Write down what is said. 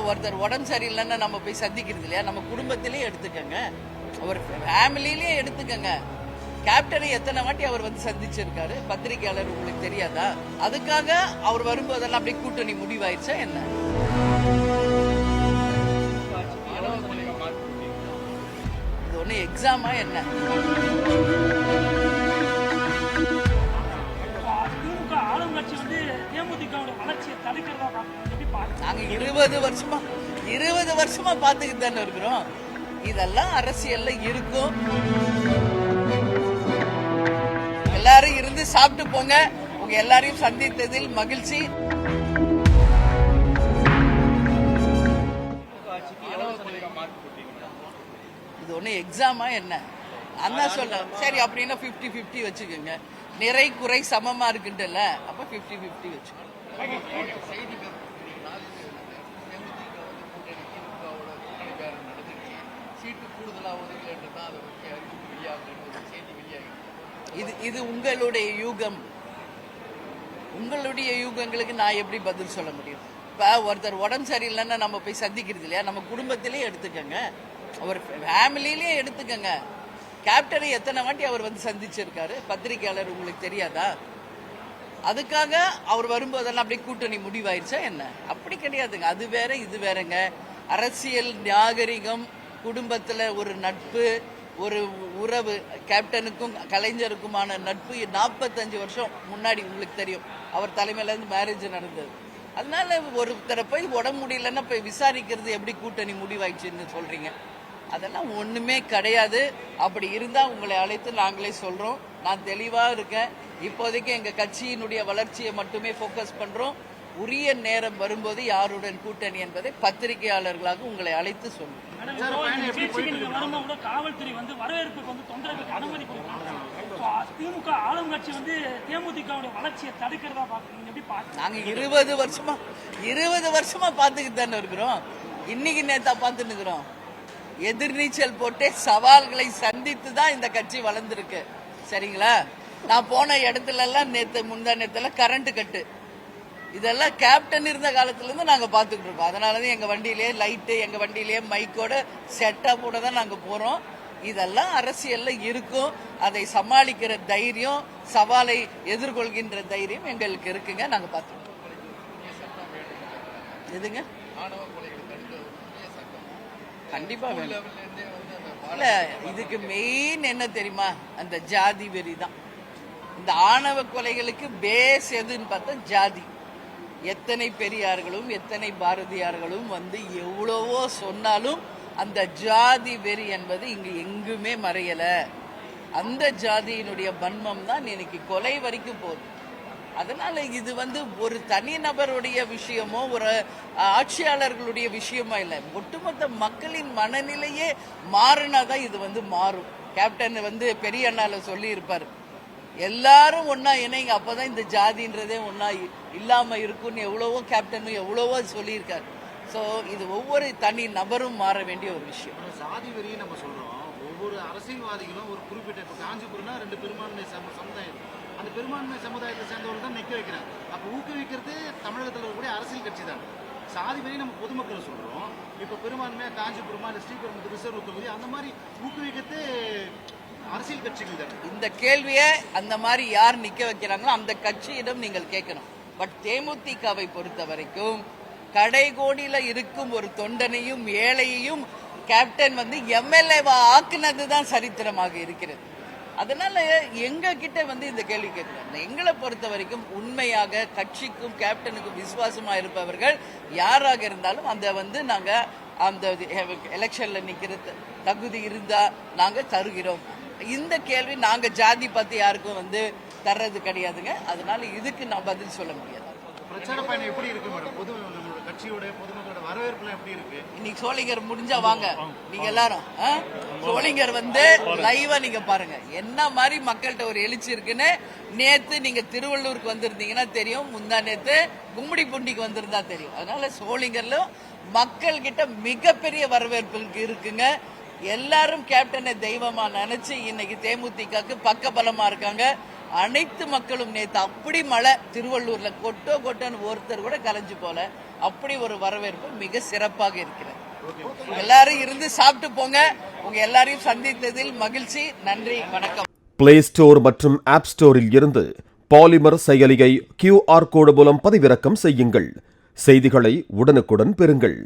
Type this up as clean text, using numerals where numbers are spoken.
ஒருத்தர் உடம்பு சரியில்லைன்னா நம்ம போய் சந்திக்கிறது இல்லையா? நம்ம குடும்பத்திலேயே எடுத்துக்கங்க, ஒரு ஃபேமிலியிலேயே எடுத்துக்கங்க. கேப்டனை எத்தனை வாட்டி அவர் வந்து சந்திச்சிருக்காரு, பத்திரிகையாளர் உங்களுக்கு தெரியாதா? அதுக்காக அவர் வரும்போதெல்லாம் அப்படியே கூட்டணி முடிவாயிடுச்சா என்ன? இது ஒண்ணு எக்ஸாமா என்ன? நாங்க 20 வருஷமா பாத்துக்கிட்டு தானே இருக்கிறோம். இதெல்லாம் அரசியல்ல இருக்கும். எல்லாரும் இருந்து சாப்பிட்டு போங்க. உங்க எல்லாரையும் சந்தித்ததில் மகிழ்ச்சி. இது ஒண்ணு எக்ஸாமா என்ன? அண்ணா சொல்ல சரி அப்படின்னா 50-50 வச்சுக்கோங்க. நிறை குறை சமமா இருக்குன்றல, அப்ப 50-50 வச்சுக்கோங்க. இது உங்களுடைய யூகம். உங்களுடைய யூகங்களுக்கு நான் எப்படி பதில் சொல்ல முடியும்? இப்ப ஒருத்தர் உடம்பு சரியில்லைன்னா நம்ம போய் சந்திக்கிறது இல்லையா? நம்ம குடும்பத்திலேயே எடுத்துக்கங்க, ஒரு ஃபேமிலியிலேயே எடுத்துக்கங்க. கேப்டனை எத்தனை வாட்டி அவர் வந்து சந்திச்சிருக்காரு, பத்திரிகையாளர் உங்களுக்கு தெரியாதா? அதுக்காக அவர் வரும்போதெல்லாம் அப்படியே கூட்டணி முடிவாயிருச்சா என்ன? அப்படி கிடையாதுங்க. அது வேற இது வேறங்க. அரசியல் நாகரிகம், குடும்பத்துல ஒரு நட்பு, ஒரு உறவு, கேப்டனுக்கும் கலைஞருக்குமான நட்பு 45 வருஷம் முன்னாடி உங்களுக்கு தெரியும். அவர் தலைமையில இருந்து மேரேஜ் நடந்தது. அதனால ஒருத்தரை போய் உடம்பு முடியலன்னா போய் விசாரிக்கிறது எப்படி கூட்டணி முடிவாயிடுச்சுன்னு சொல்றீங்க? அதெல்லாம் ஒண்ணுமே கிடையாது. அப்படி இருந்தா உங்களை அழைத்து நாங்களே சொல்றோம். நான் தெளிவா இருக்கேன். இப்போதைக்கு எங்க கட்சியினுடைய வளர்ச்சியை மட்டுமே போக்கஸ் பண்றோம். உரிய நேரம் வரும்போது யாருடன் கூட்டணி என்பதை பத்திரிகையாளர்களாக உங்களை அழைத்து சொல்லுவோம். காவல்துறை வந்து வரவேற்புக்கு வந்து தொண்டர்களுக்கு அனுமதி கொடுக்கணும். திமுக ஆளுங்கட்சி வந்து தேமுதிகவுடைய வளர்ச்சியை தடுக்கிறதா பாக்குறீங்க, எப்படி பாக்குறீங்க? நாங்க 20 வருஷமா பாத்துக்கிட்டு தானே இருக்கிறோம். இன்னைக்கு நேத்தா பார்த்துன்னு இருக்கிறோம். எதிர்நீச்சல் போட்டே சவால்களை சந்தித்து தான் இந்த கட்சி வளர்ந்துருக்கு. சரிங்களா? நான் போன இடத்துல எல்லாம் முந்தா நேரத்துல கரண்ட் கட்டு, இதெல்லாம் கேப்டன் இருந்த காலத்துல இருந்து நாங்க பாத்துக்கிட்டு இருக்கோம். அதனாலதான் எங்க வண்டியிலேயே லைட்டு, எங்க வண்டியிலேயே மைக்கோட செட்டப்போட தான் நாங்க போறோம். இதெல்லாம் அரசியல்ல இருக்கும். அதை சமாளிக்கிற தைரியம், சவாலை எதிர்கொள்கின்ற தைரியம் எங்களுக்கு இருக்குங்க. நாங்க பாத்துக்கோம். எதுங்க? கண்டிப்பா வேணும். இல்ல, இதுக்கு மெயின் என்ன தெரியுமா? அந்த ஜாதி வெறி தான். இந்த ஆணவ கொலைகளுக்கு பேஸ் எதுன்னு பார்த்தா ஜாதி. எத்தனை பெரியார்களும் எத்தனை பாரதியார்களும் வந்து எவ்வளவோ சொன்னாலும் அந்த ஜாதி வெறி என்பது இங்கு எங்குமே மறையல. அந்த ஜாதியினுடைய வன்மம் தான் இன்னைக்கு கொலை வரைக்கும் போகுது. அதனால இது வந்து ஒரு தனிநபருடைய விஷயமோ ஒரு ஆட்சியாளர்களுடைய விஷயமோ இல்லை. ஒட்டுமொத்த மக்களின் மனநிலையே மாறினாதான் இது வந்து மாறும். கேப்டன் வந்து பெரிய அண்ணால சொல்லி இருப்பாரு, எல்லாரும் ஒன்னா இணைங்க, அப்பதான் இந்த ஜாதின்றதே ஒன்னா இல்லாம இருக்கும்னு எவ்வளவோ கேப்டனும் எவ்வளவோ சொல்லியிருக்காரு. ஸோ இது ஒவ்வொரு தனி நபரும் மாற வேண்டிய ஒரு விஷயம். சாதி வரியை நம்ம சொல்றோம். ஒவ்வொரு அரசியல்வாதிகளும் ஒரு குறிப்பிட்ட, இப்போ காஞ்சிபுரம்னா 2 பெரும்பான்மை சமுதாயம், அந்த பெரும்பான்மை சமுதாயத்தை சேர்ந்தவர்கள் தான் நிற்க வைக்கிறாங்க. அப்போ ஊக்குவிக்கிறது தமிழகத்தில் இருக்கக்கூடிய அரசியல் கட்சி தான். சாதி வரி நம்ம பொதுமக்கள் சொல்றோம். இப்போ பெரும்பான்மையா காஞ்சிபுரமா இல்லை ஸ்ரீபெரும்புதூர் ரிசர்வ் தொகுதி அந்த மாதிரி ஊக்குவிக்கிறது அரசியல் கட்சிகள் தான். இந்த கேள்வியை அந்த மாதிரி யார் நிக்க வைக்கிறாங்களோ அந்த கட்சியிடம் நீங்கள் கேட்கணும். பட் தேமுதிகவை பொறுத்த வரைக்கும் கடைகோடியில இருக்கும் ஒரு தொண்டனையும் ஏழையையும் கேப்டன் வந்து எம்எல்ஏவா ஆக்குனதுதான் சரித்திரமாக இருக்கிறது. அதனால எங்க கிட்ட வந்து இந்த கேள்வி கேட்கிறோம். எங்களை பொறுத்த வரைக்கும் உண்மையாக கட்சிக்கும் கேப்டனுக்கும் விசுவாசமா இருப்பவர்கள் யாராக இருந்தாலும் அந்த வந்து நாங்க அந்த எலெக்ஷன்ல நிக்கிற தகுதி இருந்தா நாங்க தருகிறோம். இந்த கேள்வி நாங்க ஜாதி பத்தி யாருக்கும் வந்து தர்றது கிடையாதுங்க. அதனால இதுக்கு நான் பதில் சொல்ல முடியாது. பிரச்சார பயணம் எப்படி இருக்கு மேடம்? கட்சியோட பொதுமக்களோட வரவேற்பு எப்படி இருக்கு? இன்னைக்கு சோளிங்கர் முடிஞ்சா வாங்க நீங்க எல்லாரும். சோளிங்கர் வந்து லைவா நீங்க பாருங்க என்ன மாதிரி மக்கள்கிட்ட ஒரு எழுச்சி இருக்குன்னு. நேத்து நீங்க திருவள்ளூருக்கு வந்திருந்தீங்கன்னா தெரியும், முந்தா நேத்து கும்மிடிப்பூண்டிக்கு வந்திருந்தா தெரியும். அதனால சோளிங்கர்ல மக்கள் கிட்ட மிகப்பெரிய வரவேற்பு இருக்குங்க. எல்லாரும் கேப்டனை தெய்வமா நினைச்சு இன்னைக்கு தேமுதிகக்கு பக்கபலமா இருக்காங்க. அனைத்து மக்களும் நேத்து அப்படி மழை திருவள்ளூர்ல கொட்டோன்னு ஒருத்தர் கூட கலைஞ்சு போல. அப்படி ஒரு வரவேற்பு மிக சிறப்பாக இருக்கிறது. எல்லாரும் இருந்து சாப்பிட்டு போங்க. உங்க எல்லாரையும் சந்தித்ததில் மகிழ்ச்சி. நன்றி, வணக்கம். பிளே ஸ்டோர் மற்றும் ஆப் ஸ்டோரில் இருந்து பாலிமர் செயலியை QR கோடு மூலம் பதிவிறக்கம் செய்யுங்கள். செய்திகளை உடனுக்குடன் பெறுங்கள்.